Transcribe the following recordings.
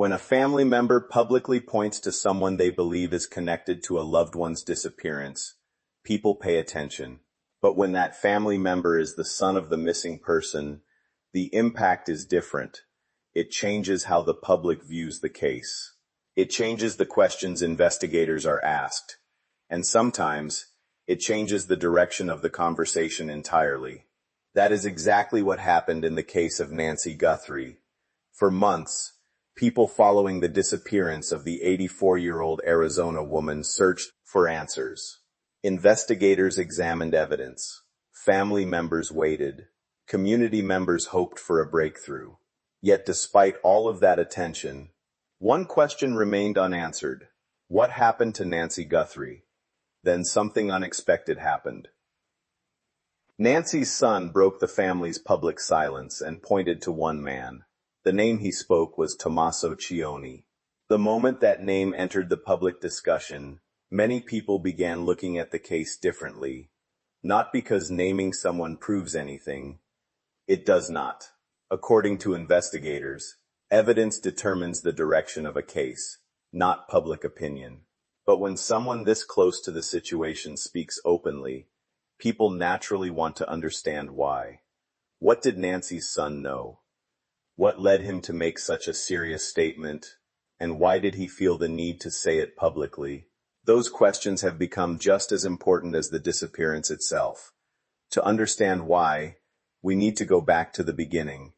When a family member publicly points to someone they believe is connected to a loved one's disappearance, people pay attention. But when that family member is the son of the missing person, the impact is different. It changes how the public views the case. It changes the questions investigators are asked. And sometimes, it changes the direction of the conversation entirely. That is exactly what happened in the case of Nancy Guthrie. For months, people following the disappearance of the 84-year-old Arizona woman searched for answers. Investigators examined evidence. Family members waited. Community members hoped for a breakthrough. Yet despite all of that attention, one question remained unanswered. What happened to Nancy Guthrie? Then something unexpected happened. Nancy's son broke the family's public silence and pointed to one man. The name he spoke was Tommaso Cioni. The moment that name entered the public discussion, many people began looking at the case differently. Not because naming someone proves anything. It does not. According to investigators, evidence determines the direction of a case, not public opinion. But when someone this close to the situation speaks openly, people naturally want to understand why. What did Nancy's son know? What led him to make such a serious statement? And why did he feel the need to say it publicly? Those questions have become just as important as the disappearance itself. To understand why, we need to go back to the beginning.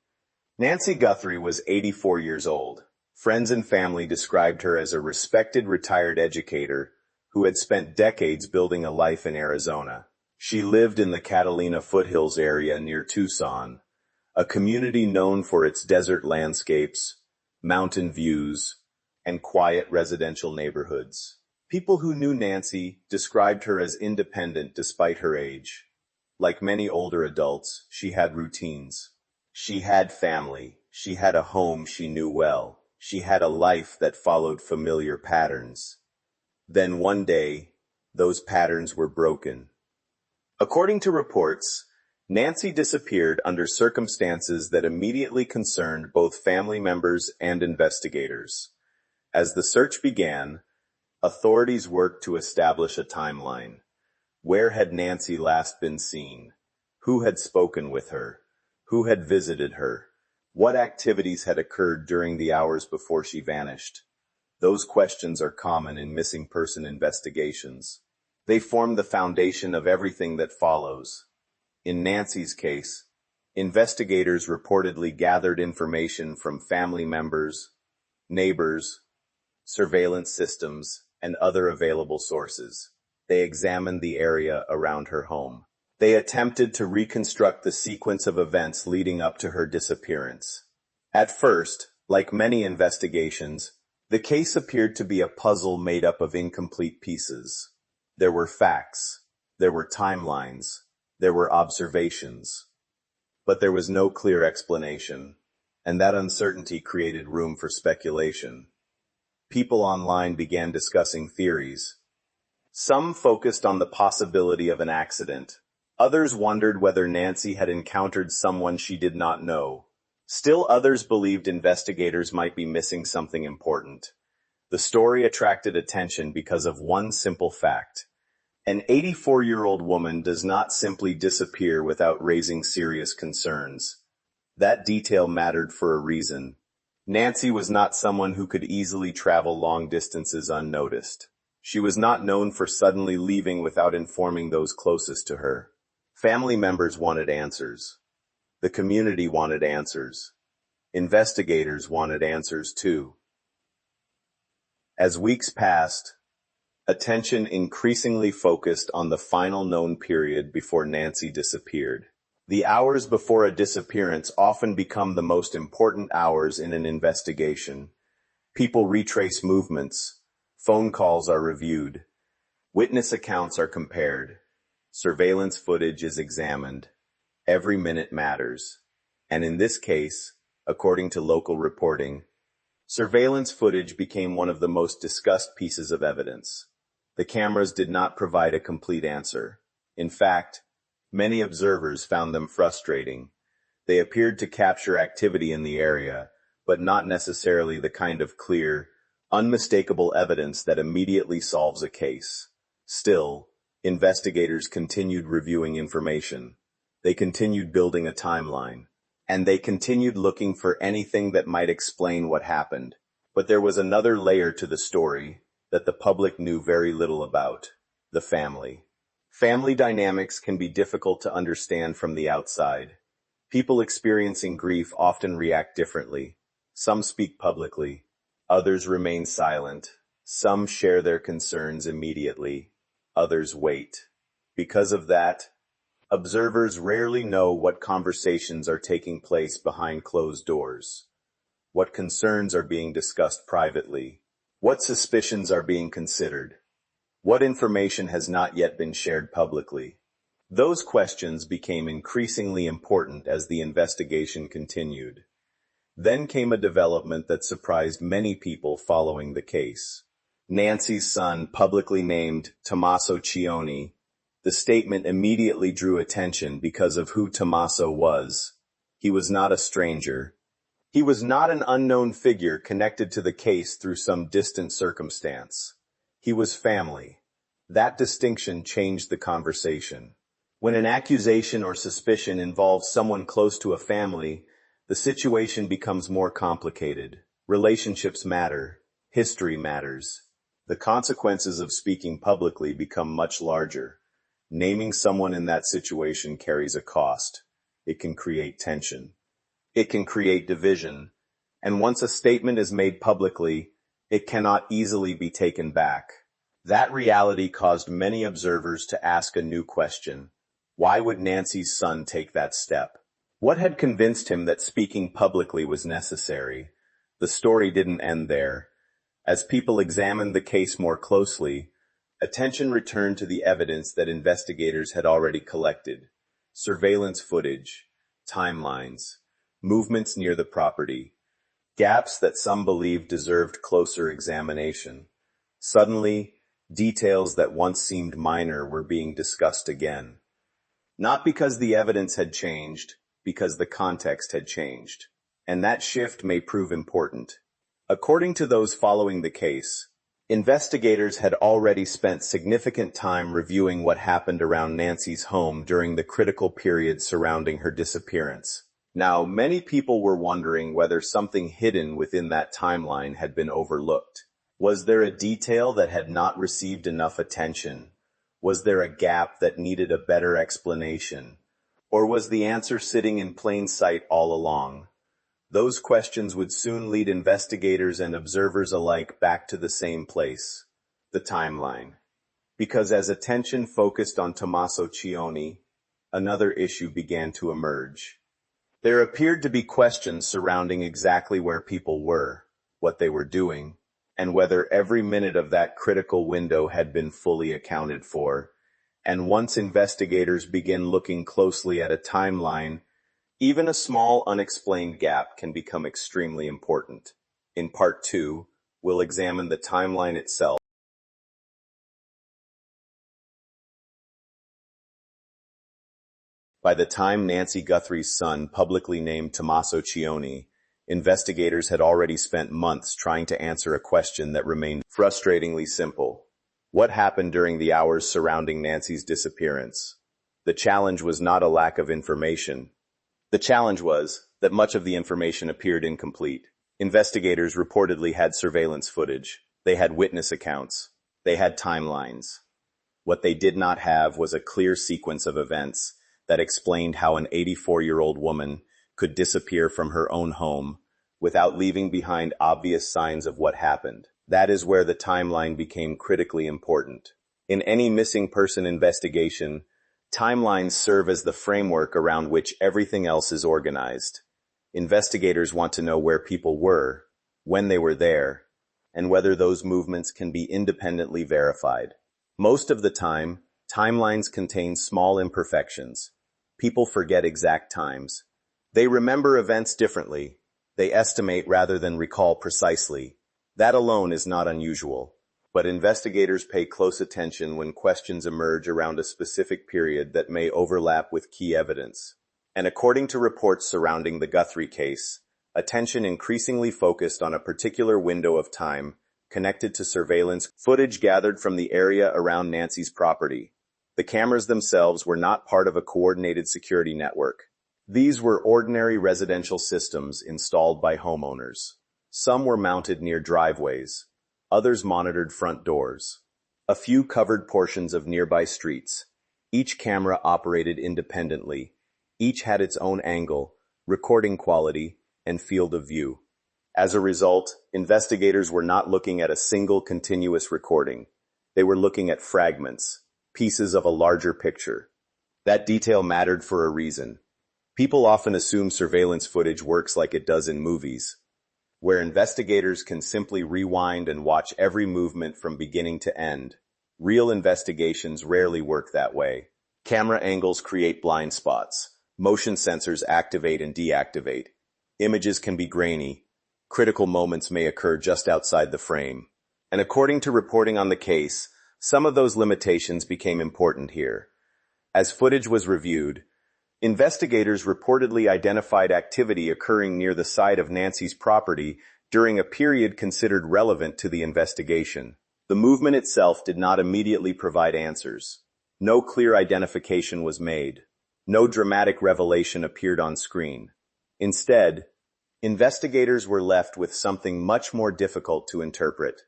Nancy Guthrie was 84 years old. Friends and family described her as a respected retired educator who had spent decades building a life in Arizona. She lived in the Catalina foothills area near Tucson, a community known for its desert landscapes, mountain views, and quiet residential neighborhoods. People who knew Nancy described her as independent despite her age. Like many older adults, she had routines. She had family. She had a home she knew well. She had a life that followed familiar patterns. Then one day, those patterns were broken. According to reports, Nancy disappeared under circumstances that immediately concerned both family members and investigators. As the search began, authorities worked to establish a timeline. Where had Nancy last been seen? Who had spoken with her? Who had visited her? What activities had occurred during the hours before she vanished? Those questions are common in missing person investigations. They form the foundation of everything that follows. In Nancy's case, investigators reportedly gathered information from family members, neighbors, surveillance systems, and other available sources. They examined the area around her home. They attempted to reconstruct the sequence of events leading up to her disappearance. At first, like many investigations, the case appeared to be a puzzle made up of incomplete pieces. There were facts, there were timelines, there were observations. But there was no clear explanation, and that uncertainty created room for speculation. People online began discussing theories. Some focused on the possibility of an accident. Others wondered whether Nancy had encountered someone she did not know. Still others believed investigators might be missing something important. The story attracted attention because of one simple fact. An 84-year-old woman does not simply disappear without raising serious concerns. That detail mattered for a reason. Nancy was not someone who could easily travel long distances unnoticed. She was not known for suddenly leaving without informing those closest to her. Family members wanted answers. The community wanted answers. Investigators wanted answers too. As weeks passed, attention increasingly focused on the final known period before Nancy disappeared. The hours before a disappearance often become the most important hours in an investigation. People retrace movements, phone calls are reviewed, witness accounts are compared, surveillance footage is examined. Every minute matters. And in this case, according to local reporting, surveillance footage became one of the most discussed pieces of evidence. The cameras did not provide a complete answer. In fact, many observers found them frustrating. They appeared to capture activity in the area, but not necessarily the kind of clear, unmistakable evidence that immediately solves a case. Still, investigators continued reviewing information. They continued building a timeline. And they continued looking for anything that might explain what happened. But there was another layer to the story that the public knew very little about: the family. Family dynamics can be difficult to understand from the outside. People experiencing grief often react differently. Some speak publicly. Others remain silent. Some share their concerns immediately. Others wait. Because of that, observers rarely know what conversations are taking place behind closed doors, what concerns are being discussed privately, what suspicions are being considered, what information has not yet been shared publicly. Those questions became increasingly important as the investigation continued. Then came a development that surprised many people following the case. Nancy's son, publicly named Tommaso Cioni. The statement immediately drew attention because of who Tommaso was. He was not a stranger. He was not an unknown figure connected to the case through some distant circumstance. He was family. That distinction changed the conversation. When an accusation or suspicion involves someone close to a family, the situation becomes more complicated. Relationships matter. History matters. The consequences of speaking publicly become much larger. Naming someone in that situation carries a cost. It can create tension. It can create division. And once a statement is made publicly, it cannot easily be taken back. That reality caused many observers to ask a new question. Why would Nancy's son take that step? What had convinced him that speaking publicly was necessary? The story didn't end there. As people examined the case more closely, attention returned to the evidence that investigators had already collected: surveillance footage, timelines, movements near the property, gaps that some believed deserved closer examination. Suddenly, details that once seemed minor were being discussed again. Not because the evidence had changed, because the context had changed. And that shift may prove important. According to those following the case, investigators had already spent significant time reviewing what happened around Nancy's home during the critical period surrounding her disappearance. Now, many people were wondering whether something hidden within that timeline had been overlooked. Was there a detail that had not received enough attention? Was there a gap that needed a better explanation? Or was the answer sitting in plain sight all along? Those questions would soon lead investigators and observers alike back to the same place: the timeline. Because as attention focused on Tommaso Cioni, another issue began to emerge. There appeared to be questions surrounding exactly where people were, what they were doing, and whether every minute of that critical window had been fully accounted for. And once investigators begin looking closely at a timeline, even a small unexplained gap can become extremely important. In Part 2, we'll examine the timeline itself. By the time Nancy Guthrie's son, publicly named Tommaso Cioni, investigators had already spent months trying to answer a question that remained frustratingly simple. What happened during the hours surrounding Nancy's disappearance? The challenge was not a lack of information. The challenge was that much of the information appeared incomplete. Investigators reportedly had surveillance footage. They had witness accounts. They had timelines. What they did not have was a clear sequence of events that explained how an 84-year-old woman could disappear from her own home without leaving behind obvious signs of what happened. That is where the timeline became critically important. In any missing person investigation, timelines serve as the framework around which everything else is organized. Investigators want to know where people were, when they were there, and whether those movements can be independently verified. Most of the time, timelines contain small imperfections. People forget exact times. They remember events differently. They estimate rather than recall precisely. That alone is not unusual. But investigators pay close attention when questions emerge around a specific period that may overlap with key evidence. And according to reports surrounding the Guthrie case, attention increasingly focused on a particular window of time connected to surveillance footage gathered from the area around Nancy's property. The cameras themselves were not part of a coordinated security network. These were ordinary residential systems installed by homeowners. Some were mounted near driveways. Others monitored front doors. A few covered portions of nearby streets. Each camera operated independently. Each had its own angle, recording quality, and field of view. As a result, investigators were not looking at a single continuous recording. They were looking at fragments, pieces of a larger picture. That detail mattered for a reason. People often assume surveillance footage works like it does in movies, where investigators can simply rewind and watch every movement from beginning to end. Real investigations rarely work that way. Camera angles create blind spots. Motion sensors activate and deactivate. Images can be grainy. Critical moments may occur just outside the frame. And according to reporting on the case, some of those limitations became important here. As footage was reviewed, investigators reportedly identified activity occurring near the site of Nancy's property during a period considered relevant to the investigation. The movement itself did not immediately provide answers. No clear identification was made. No dramatic revelation appeared on screen. Instead, investigators were left with something much more difficult to interpret.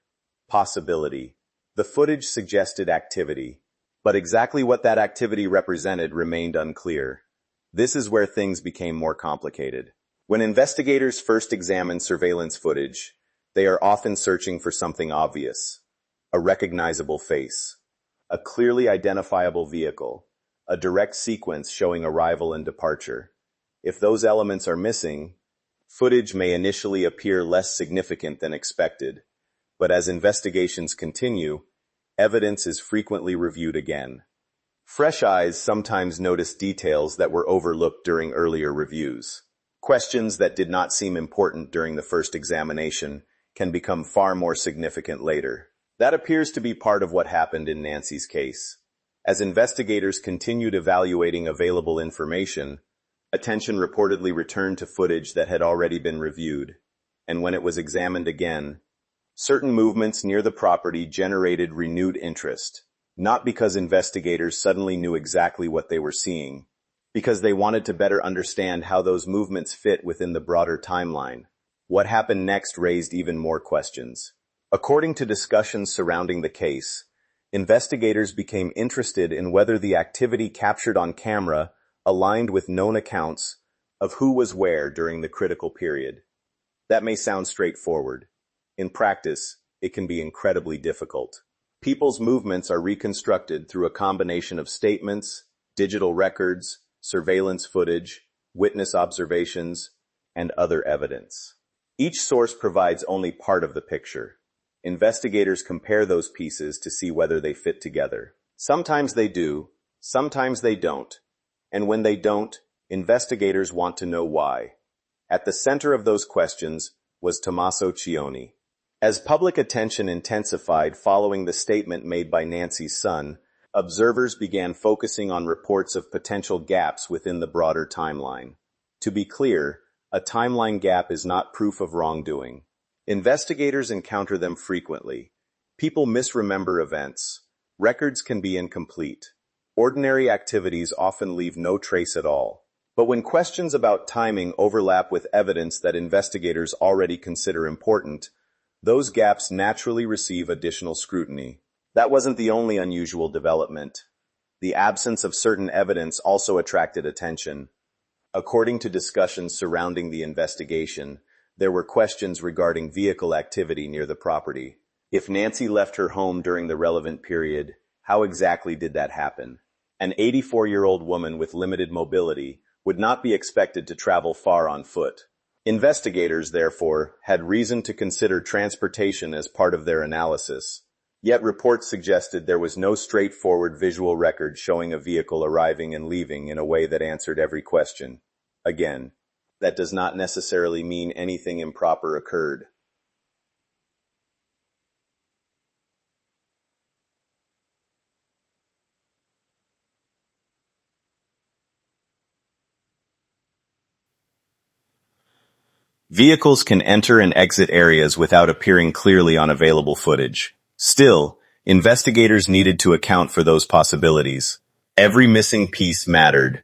Possibility. The footage suggested activity, but exactly what that activity represented remained unclear. This is where things became more complicated. When investigators first examine surveillance footage, they are often searching for something obvious. A recognizable face, a clearly identifiable vehicle, a direct sequence showing arrival and departure. If those elements are missing, footage may initially appear less significant than expected, but as investigations continue, evidence is frequently reviewed again. Fresh eyes sometimes notice details that were overlooked during earlier reviews. Questions that did not seem important during the first examination can become far more significant later. That appears to be part of what happened in Nancy's case. As investigators continued evaluating available information, attention reportedly returned to footage that had already been reviewed, and when it was examined again, certain movements near the property generated renewed interest, not because investigators suddenly knew exactly what they were seeing, because they wanted to better understand how those movements fit within the broader timeline. What happened next raised even more questions. According to discussions surrounding the case, investigators became interested in whether the activity captured on camera aligned with known accounts of who was where during the critical period. That may sound straightforward. In practice, it can be incredibly difficult. People's movements are reconstructed through a combination of statements, digital records, surveillance footage, witness observations, and other evidence. Each source provides only part of the picture. Investigators compare those pieces to see whether they fit together. Sometimes they do, sometimes they don't. And when they don't, investigators want to know why. At the center of those questions was Tommaso Cioni. As public attention intensified following the statement made by Nancy's son, observers began focusing on reports of potential gaps within the broader timeline. To be clear, a timeline gap is not proof of wrongdoing. Investigators encounter them frequently. People misremember events. Records can be incomplete. Ordinary activities often leave no trace at all. But when questions about timing overlap with evidence that investigators already consider important, those gaps naturally receive additional scrutiny. That wasn't the only unusual development. The absence of certain evidence also attracted attention. According to discussions surrounding the investigation, there were questions regarding vehicle activity near the property. If Nancy left her home during the relevant period, how exactly did that happen? An 84-year-old woman with limited mobility would not be expected to travel far on foot. Investigators, therefore, had reason to consider transportation as part of their analysis. Yet reports suggested there was no straightforward visual record showing a vehicle arriving and leaving in a way that answered every question. Again, that does not necessarily mean anything improper occurred. Vehicles can enter and exit areas without appearing clearly on available footage. Still, investigators needed to account for those possibilities. Every missing piece mattered.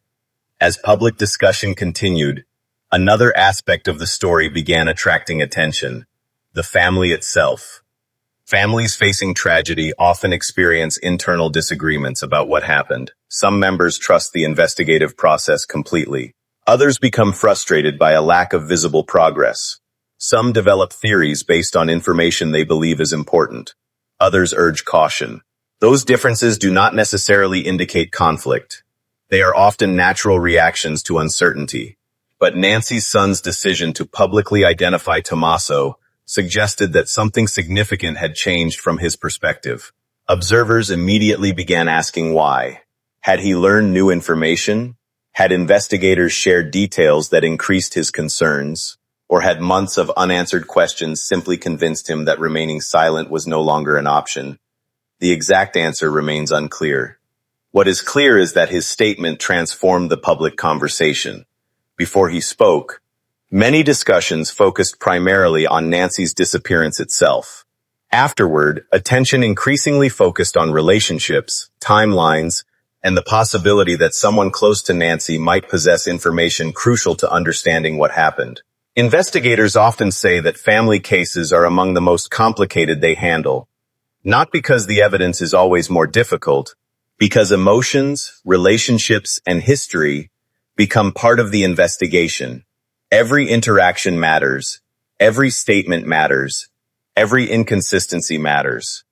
As public discussion continued, another aspect of the story began attracting attention: the family itself. Families facing tragedy often experience internal disagreements about what happened. Some members trust the investigative process completely. Others become frustrated by a lack of visible progress. Some develop theories based on information they believe is important. Others urge caution. Those differences do not necessarily indicate conflict. They are often natural reactions to uncertainty. But Nancy's son's decision to publicly identify Tommaso suggested that something significant had changed from his perspective. Observers immediately began asking why. Had he learned new information? Had investigators shared details that increased his concerns? Or had months of unanswered questions simply convinced him that remaining silent was no longer an option? The exact answer remains unclear. What is clear is that his statement transformed the public conversation. Before he spoke, many discussions focused primarily on Nancy's disappearance itself. Afterward, attention increasingly focused on relationships, timelines, and the possibility that someone close to Nancy might possess information crucial to understanding what happened. Investigators often say that family cases are among the most complicated they handle, not because the evidence is always more difficult, because emotions, relationships, and history become part of the investigation. Every interaction matters, every statement matters, every inconsistency matters.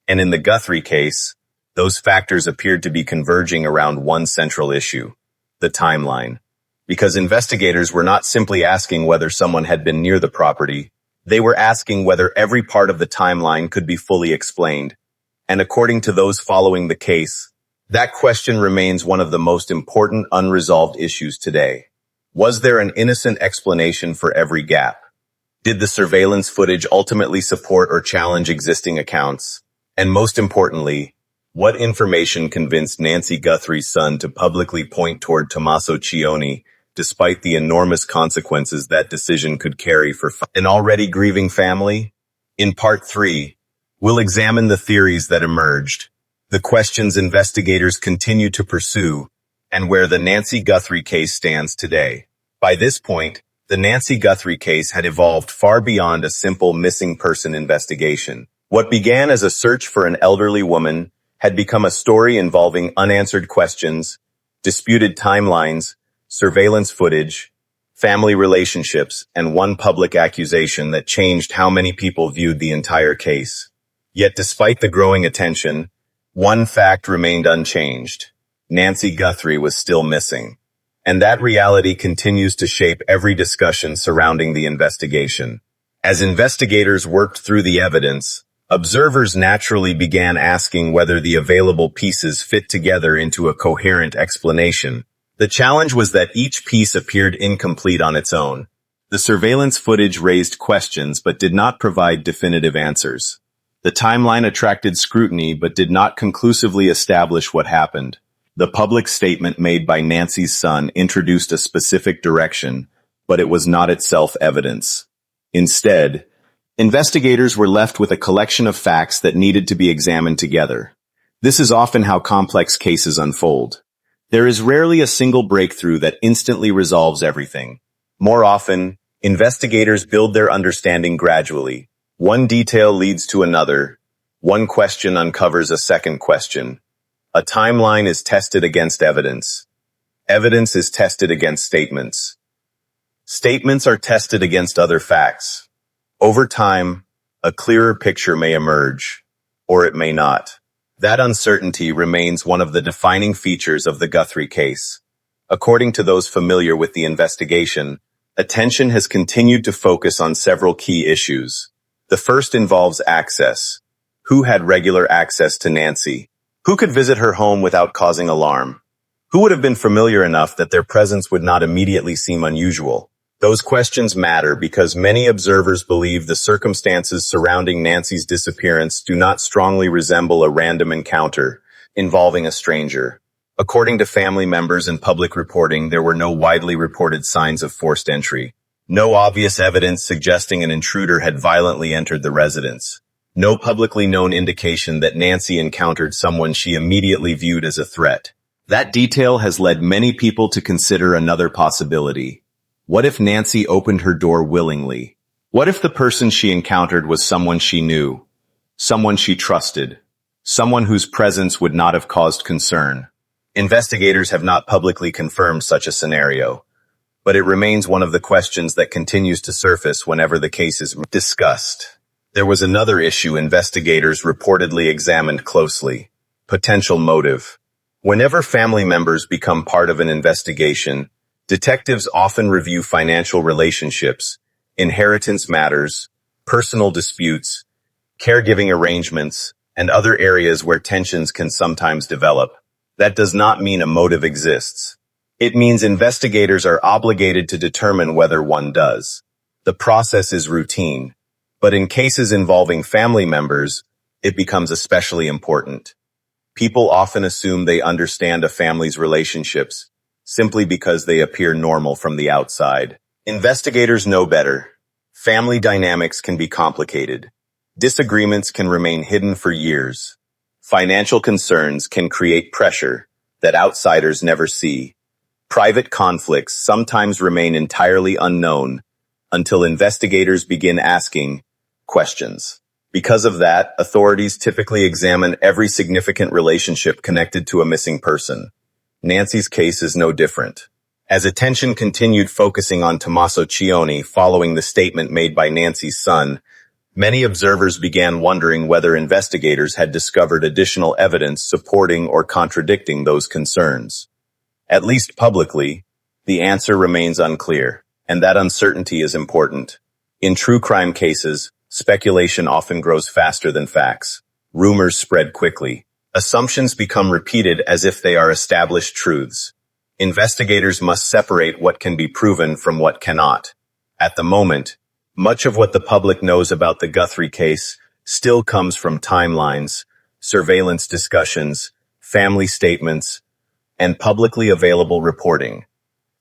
And in the Guthrie case, those factors appeared to be converging around one central issue: the timeline. Because investigators were not simply asking whether someone had been near the property, they were asking whether every part of the timeline could be fully explained. And according to those following the case, that question remains one of the most important unresolved issues today. Was there an innocent explanation for every gap? Did the surveillance footage ultimately support or challenge existing accounts? And most importantly, what information convinced Nancy Guthrie's son to publicly point toward Tommaso Cioni, despite the enormous consequences that decision could carry for an already grieving family? In Part 3, we'll examine the theories that emerged, the questions investigators continue to pursue, and where the Nancy Guthrie case stands today. By this point, the Nancy Guthrie case had evolved far beyond a simple missing person investigation. What began as a search for an elderly woman had become a story involving unanswered questions, disputed timelines, surveillance footage, family relationships, and one public accusation that changed how many people viewed the entire case. Yet despite the growing attention, one fact remained unchanged: Nancy Guthrie was still missing. And that reality continues to shape every discussion surrounding the investigation. As investigators worked through the evidence, observers naturally began asking whether the available pieces fit together into a coherent explanation. The challenge was that each piece appeared incomplete on its own. The surveillance footage raised questions but did not provide definitive answers. The timeline attracted scrutiny but did not conclusively establish what happened. The public statement made by Nancy's son introduced a specific direction, but it was not itself evidence. Instead, investigators were left with a collection of facts that needed to be examined together. This is often how complex cases unfold. There is rarely a single breakthrough that instantly resolves everything. More often, investigators build their understanding gradually. One detail leads to another. One question uncovers a second question. A timeline is tested against evidence. Evidence is tested against statements. Statements are tested against other facts. Over time, a clearer picture may emerge, or it may not. That uncertainty remains one of the defining features of the Guthrie case. According to those familiar with the investigation, attention has continued to focus on several key issues. The first involves access. Who had regular access to Nancy? Who could visit her home without causing alarm? Who would have been familiar enough that their presence would not immediately seem unusual? Those questions matter because many observers believe the circumstances surrounding Nancy's disappearance do not strongly resemble a random encounter involving a stranger. According to family members and public reporting, there were no widely reported signs of forced entry. No obvious evidence suggesting an intruder had violently entered the residence. No publicly known indication that Nancy encountered someone she immediately viewed as a threat. That detail has led many people to consider another possibility. What if Nancy opened her door willingly? What if the person she encountered was someone she knew, someone she trusted, someone whose presence would not have caused concern? Investigators have not publicly confirmed such a scenario, but it remains one of the questions that continues to surface whenever the case is discussed. There was another issue investigators reportedly examined closely: potential motive. Whenever family members become part of an investigation, detectives often review financial relationships, inheritance matters, personal disputes, caregiving arrangements, and other areas where tensions can sometimes develop. That does not mean a motive exists. It means investigators are obligated to determine whether one does. The process is routine, but in cases involving family members, it becomes especially important. People often assume they understand a family's relationships simply because they appear normal from the outside. Investigators know better. Family dynamics can be complicated. Disagreements can remain hidden for years. Financial concerns can create pressure that outsiders never see. Private conflicts sometimes remain entirely unknown until investigators begin asking questions. Because of that, authorities typically examine every significant relationship connected to a missing person. Nancy's case is no different. As attention continued focusing on Tommaso Cioni following the statement made by Nancy's son, many observers began wondering whether investigators had discovered additional evidence supporting or contradicting those concerns. At least publicly, the answer remains unclear, and that uncertainty is important. In true crime cases, speculation often grows faster than facts. Rumors spread quickly. Assumptions become repeated as if they are established truths. Investigators must separate what can be proven from what cannot. At the moment, much of what the public knows about the Guthrie case still comes from timelines, surveillance discussions, family statements, and publicly available reporting.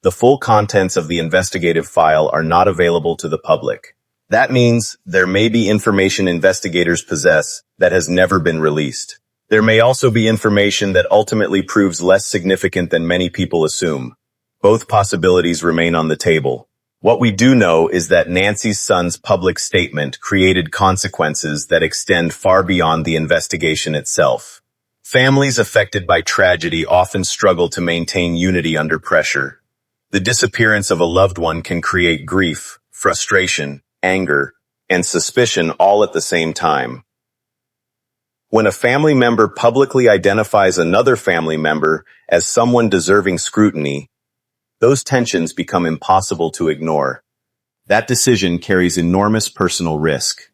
The full contents of the investigative file are not available to the public. That means there may be information investigators possess that has never been released. There may also be information that ultimately proves less significant than many people assume. Both possibilities remain on the table. What we do know is that Nancy's son's public statement created consequences that extend far beyond the investigation itself. Families affected by tragedy often struggle to maintain unity under pressure. The disappearance of a loved one can create grief, frustration, anger, and suspicion all at the same time. When a family member publicly identifies another family member as someone deserving scrutiny, those tensions become impossible to ignore. That decision carries enormous personal risk.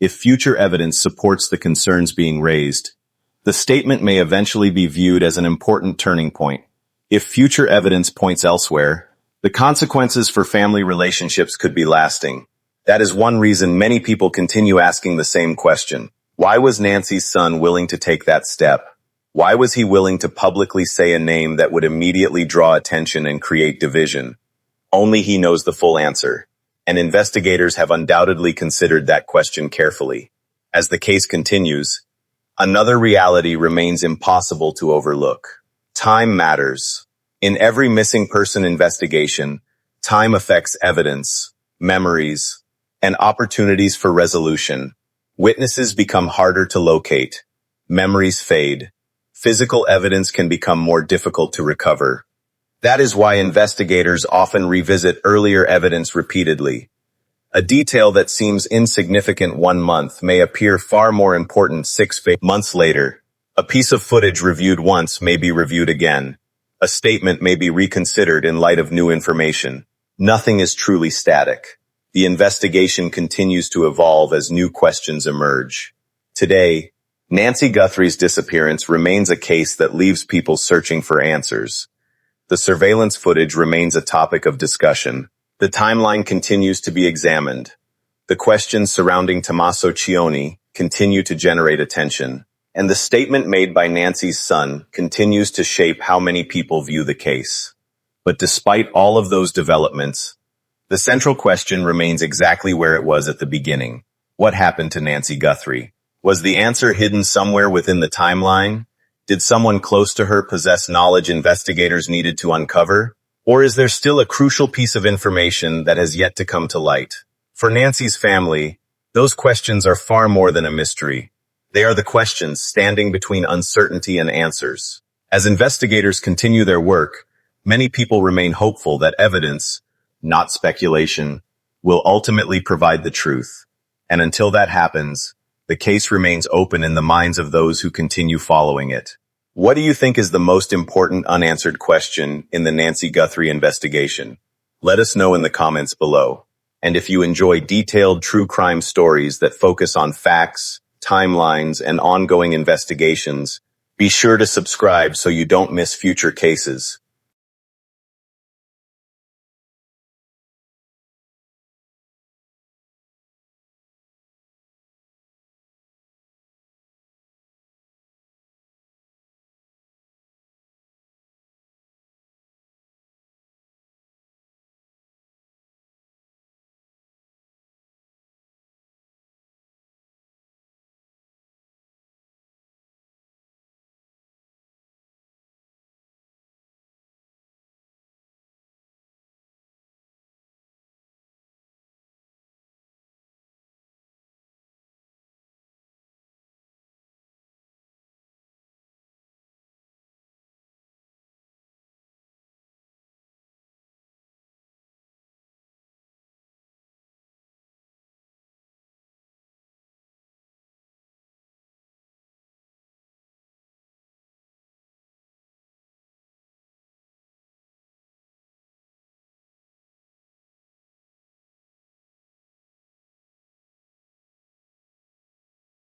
If future evidence supports the concerns being raised, the statement may eventually be viewed as an important turning point. If future evidence points elsewhere, the consequences for family relationships could be lasting. That is one reason many people continue asking the same question. Why was Nancy's son willing to take that step? Why was he willing to publicly say a name that would immediately draw attention and create division? Only he knows the full answer, and investigators have undoubtedly considered that question carefully. As the case continues, another reality remains impossible to overlook. Time matters. In every missing person investigation, time affects evidence, memories, and opportunities for resolution. Witnesses become harder to locate. Memories fade. Physical evidence can become more difficult to recover. That is why investigators often revisit earlier evidence repeatedly. A detail that seems insignificant 1 month may appear far more important 6 months later. A piece of footage reviewed once may be reviewed again. A statement may be reconsidered in light of new information. Nothing is truly static. The investigation continues to evolve as new questions emerge. Today, Nancy Guthrie's disappearance remains a case that leaves people searching for answers. The surveillance footage remains a topic of discussion. The timeline continues to be examined. The questions surrounding Tommaso Cioni continue to generate attention, and the statement made by Nancy's son continues to shape how many people view the case. But despite all of those developments, The central question remains exactly where it was at the beginning. What happened to Nancy Guthrie? Was the answer hidden somewhere within the timeline? Did someone close to her possess knowledge investigators needed to uncover? Or is there still a crucial piece of information that has yet to come to light? For Nancy's family, those questions are far more than a mystery. They are the questions standing between uncertainty and answers. As investigators continue their work, many people remain hopeful that evidence, not speculation, will ultimately provide the truth. And until that happens, the case remains open in the minds of those who continue following it. What do you think is the most important unanswered question in the Nancy Guthrie investigation? Let us know in the comments below. And if you enjoy detailed true crime stories that focus on facts, timelines, and ongoing investigations, be sure to subscribe so you don't miss future cases.